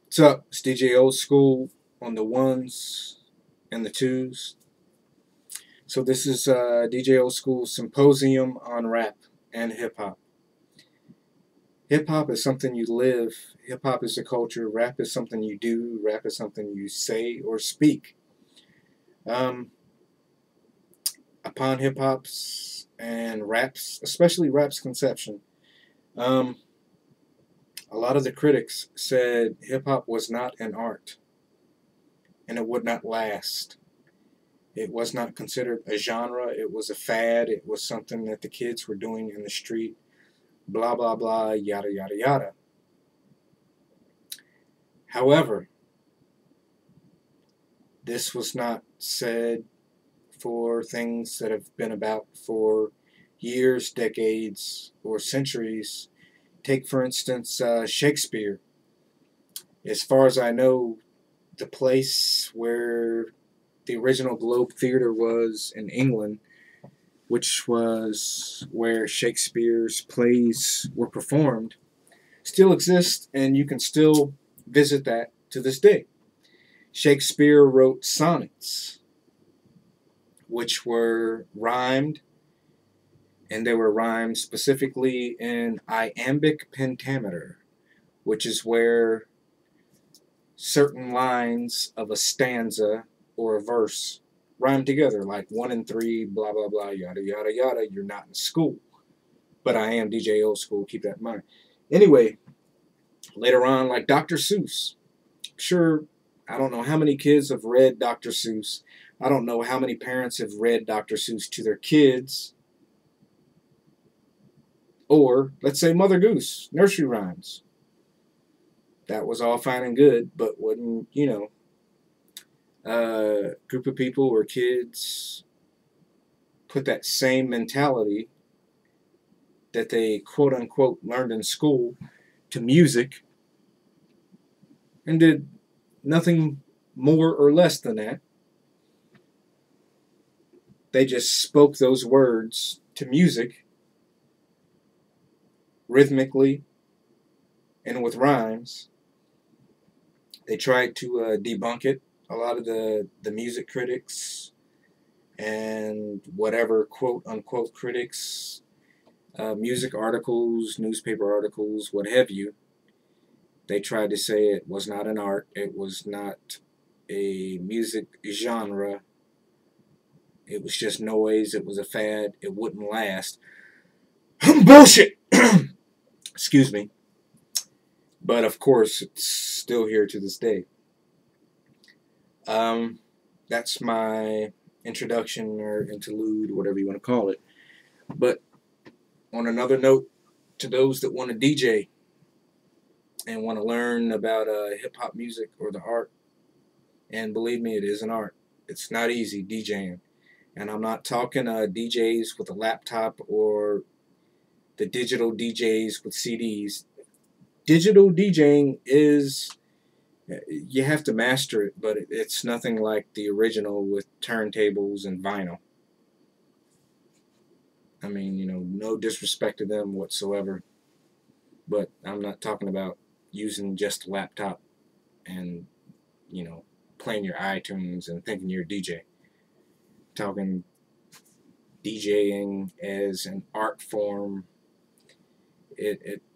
What's up? It's DJ Old School on the ones and the twos. So this is DJ Old School Symposium on Rap and Hip Hop. Hip hop is something you live. Hip hop is a culture. Rap is something you do. Rap is something you say or speak. Um, Upon hip hop's and rap's, especially rap's conception, um, a lot of the critics said hip hop was not an art and it would not last. It was not considered a genre. It was a fad. It was something that the kids were doing in the street. Blah, blah, blah, yada, yada, yada. However, this was not said for things that have been about for years, decades, or centuries. Take, for instance, Shakespeare. As far as I know, the place where the original Globe Theatre was in England, which was where Shakespeare's plays were performed, still exists, and you can still visit that to this day. Shakespeare wrote sonnets, which were rhymed, and they were rhymed specifically in iambic pentameter, which is where certain lines of a stanza or a verse rhyme together, like 1 and 3, blah, blah, blah, yada, yada, yada. You're not in school. But I am DJ Old School, keep that in mind. Anyway, later on, like Dr. Seuss. Sure, I don't know how many kids have read Dr. Seuss. I don't know how many parents have read Dr. Seuss to their kids. Or, let's say, Mother Goose, nursery rhymes. That was all fine and good, but when, a group of people or kids put that same mentality that they quote unquote learned in school to music and did nothing more or less than that. They just spoke those words to music rhythmically and with rhymes. They tried to debunk it. A lot of the music critics and whatever quote unquote critics, music articles, newspaper articles, what have you, they tried to say it was not an art, it was not a music genre, it was just noise, it was a fad, it wouldn't last. Bullshit! Excuse me. But of course, it's still here to this day. Um, that's my introduction or interlude, whatever you want to call it. But on another note, to those that want to DJ and want to learn about hip hop music or the art, and believe me, it is an art. It's not easy DJing. And I'm not talking DJs with a laptop or the digital DJs with CDs. Digital DJing is, you have to master it, but it's nothing like the original with turntables and vinyl. I mean, no disrespect to them whatsoever, but I'm not talking about using just a laptop and, playing your iTunes and thinking you're a DJ. Talking DJing as an art form.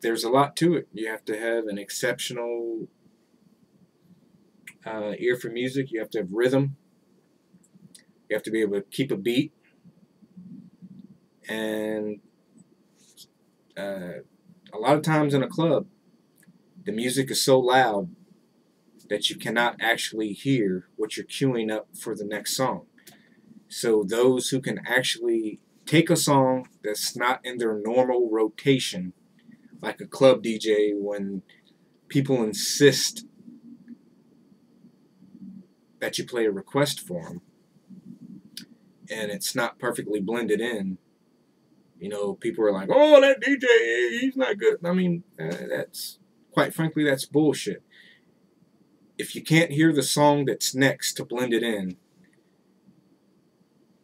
There's a lot to it. You have to have an exceptional ear for music. You have to have rhythm. You have to be able to keep a beat. And a lot of times in a club, the music is so loud that you cannot actually hear what you're queuing up for the next song. So those who can actually take a song that's not in their normal rotation, like a club DJ, when people insist that you play a request for them, and it's not perfectly blended in, people are like, oh, that DJ, he's not good. I mean, that's, quite frankly, that's bullshit. If you can't hear the song that's next to blend it in,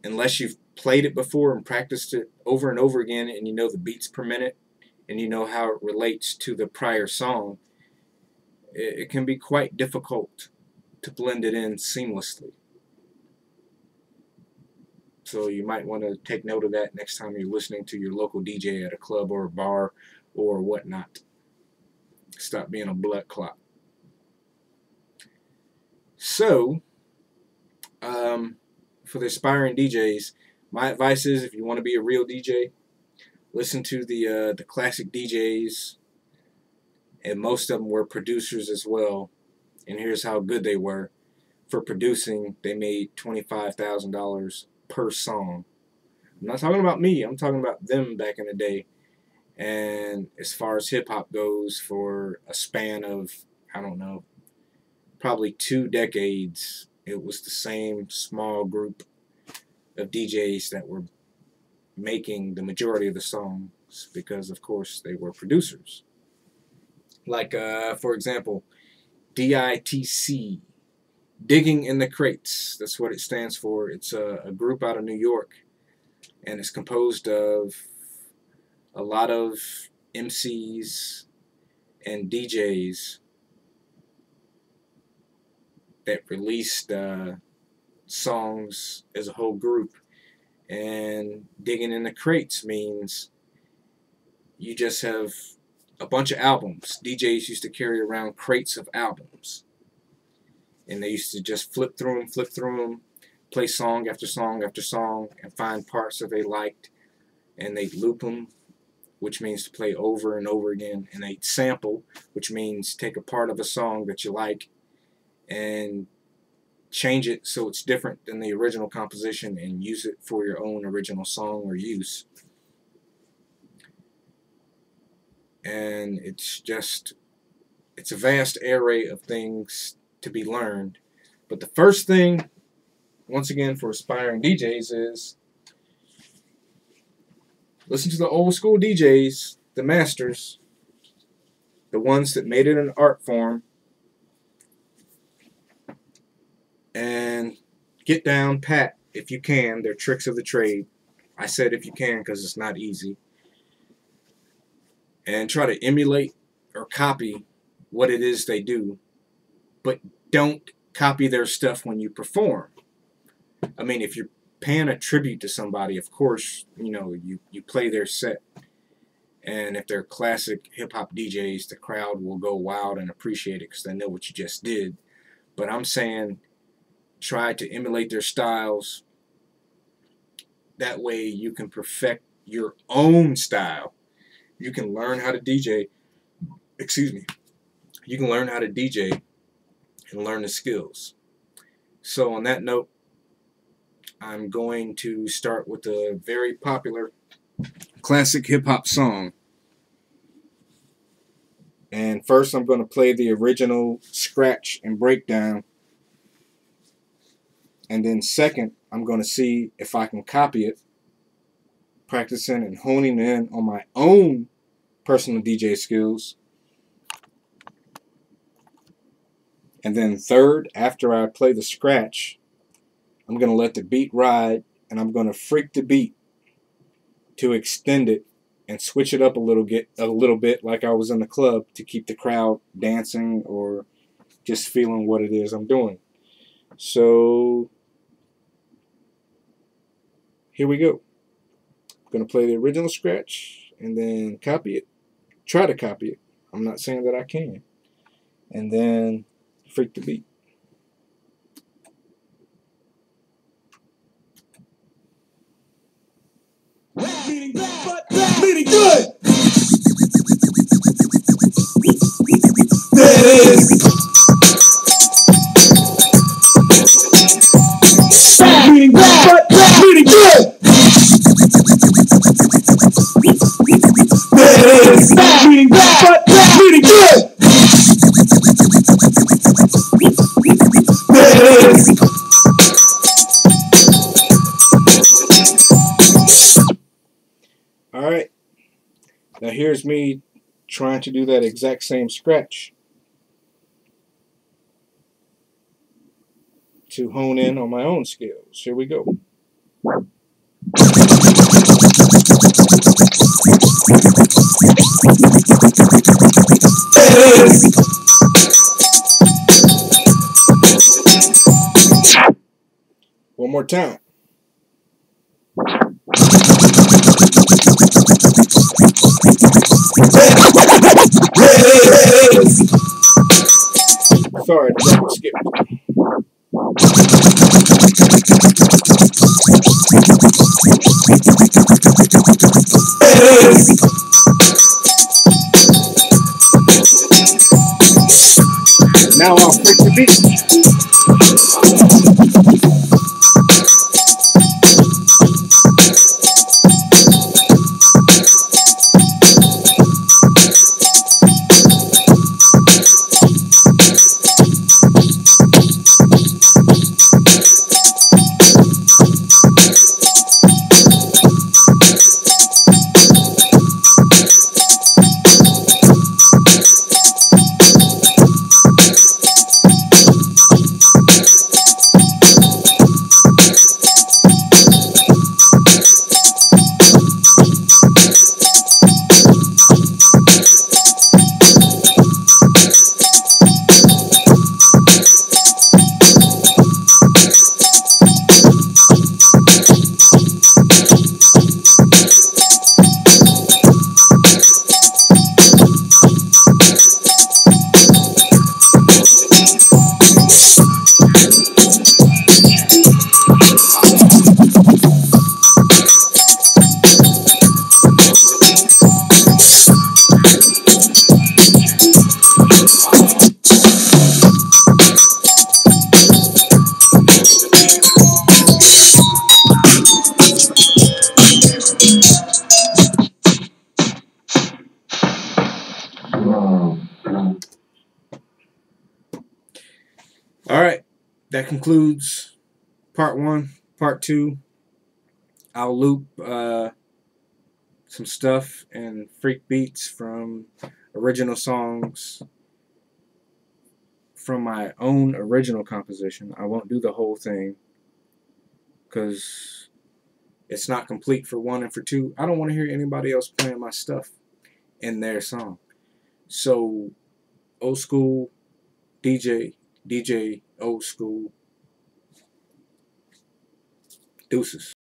unless you've played it before and practiced it over and over again, and you know the beats per minute, and you know how it relates to the prior song, it can be quite difficult to blend it in seamlessly. So you might want to take note of that next time you're listening to your local DJ at a club or a bar or whatnot. Stop being a blood clot. So, for the aspiring DJs, my advice is, if you want to be a real DJ, listen to the classic DJs, and most of them were producers as well. And here's how good they were. For producing, they made $25,000 per song. I'm not talking about me, I'm talking about them back in the day. And as far as hip-hop goes, for a span of, I don't know, probably 2 decades, it was the same small group of DJs that were making the majority of the songs, because of course they were producers. Like, for example, DITC, Digging in the Crates. That's what it stands for. It's a group out of New York, and it's composed of a lot of MCs and DJs that released songs as a whole group. And digging in the crates means you just have a bunch of albums. DJs used to carry around crates of albums, and they used to just flip through them, play song after song after song, and find parts that they liked, and they'd loop them, which means to play over and over again, and they'd sample, which means take a part of a song that you like and change it so it's different than the original composition and use it for your own original song or use. And it's a vast array of things to be learned. But the first thing, once again, for aspiring DJs is listen to the old school DJs, the masters, the ones that made it an art form, and get down pat, if you can, their tricks of the trade. I said if you can because it's not easy. And try to emulate or copy what it is they do, but don't copy their stuff when you perform. I mean, if you're paying a tribute to somebody, of course, you play their set. And if they're classic hip-hop DJs, the crowd will go wild and appreciate it because they know what you just did. But I'm saying try to emulate their styles. That way you can perfect your own style. You can learn how to DJ. Excuse me. You can learn how to DJ and learn the skills. So on that note, I'm going to start with a very popular classic hip-hop song. And first I'm going to play the original scratch and breakdown. And then second, I'm going to see if I can copy it, practicing and honing in on my own personal DJ skills. And then third, after I play the scratch, I'm going to let the beat ride, and I'm going to freak the beat to extend it and switch it up a little bit like I was in the club to keep the crowd dancing or just feeling what it is I'm doing. So here we go. I'm going to play the original scratch and then copy it. Try to copy it. I'm not saying that I can. And then freak the beat. Meaning bad, but bad, meaning good. There it is. Bad, meaning bad, but bad, meaning good. There it is. Bad, meaning bad, but bad, meaning good. There it is. Alright, now here's me trying to do that exact same scratch to hone in on my own skills. Here we go. There it is. One more time. Sorry, I skipped. Now I'll fix the beat. All right, that concludes part 1. Part 2, I'll loop some stuff and freak beats from original songs from my own original composition. I won't do the whole thing because it's not complete for 1 and for 2. I don't want to hear anybody else playing my stuff in their song. So, old school DJ, old school. Deuces.